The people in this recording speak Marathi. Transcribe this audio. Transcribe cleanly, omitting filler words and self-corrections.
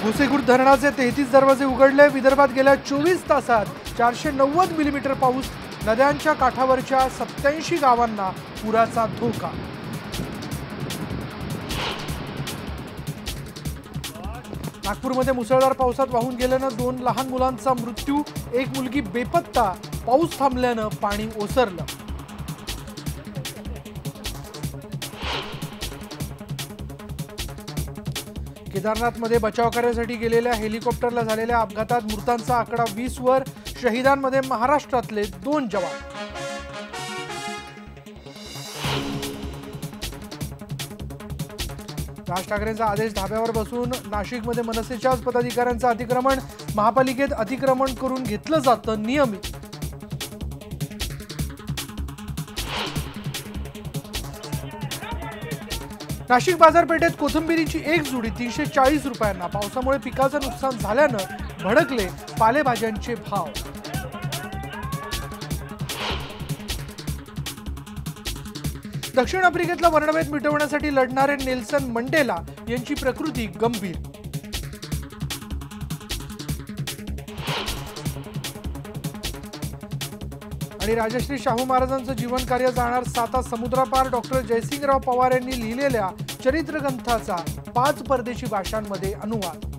मुसेगुड धरणाचे 33 दरवाजे उघडले। विदर्भात गेल्या 24 तासात 490 मिलीमीटर पाऊस। नद्यांच्या काठावरच्या 87 गावांना पुराचा धोका। नागपूरमध्ये मुसळधार पावसात वाहून गेल्यानं 2 लहान मुलांचा मृत्यू। एक मुलगी बेपत्ता। पाऊस थांबल्यानं पाणी ओसरलं। केदारनाथमध्ये बचाव कार्यासाठी गेलेल्या हेलिकॉप्टरला झालेल्या अपघातात मृतांचा आकडा 20 वर। शहीदांमध्ये महाराष्ट्रातले 2 जवान। राज ठाकरेंचा आदेश धाब्यावर बसून नाशिकमध्ये मनसेच्याच पदाधिकाऱ्यांचं अतिक्रमण। महापालिकेत अतिक्रमण करून घेतलं जातं नियमित। नाशिक बाजारपेठेत कोथिंबीरीची एक जुडी 340 रुपयांना। पावसामुळे पिकाचं नुकसान झाल्यानं भडकले पालेभाज्यांचे भाव। दक्षिण आफ्रिकेतला वर्णभेद मिटवण्यासाठी लढणारे नेल्सन मंडेला यांची प्रकृती गंभीर। आणि राजश्री शाहू महाराजांचं जीवन कार्य जाणार 7 समुद्रापार। डॉक्टर जयसिंगराव पवार यांनी लिहिलेल्या चरित्रग्रंथाचा 5 परदेशी भाषांमध्ये अनुवाद।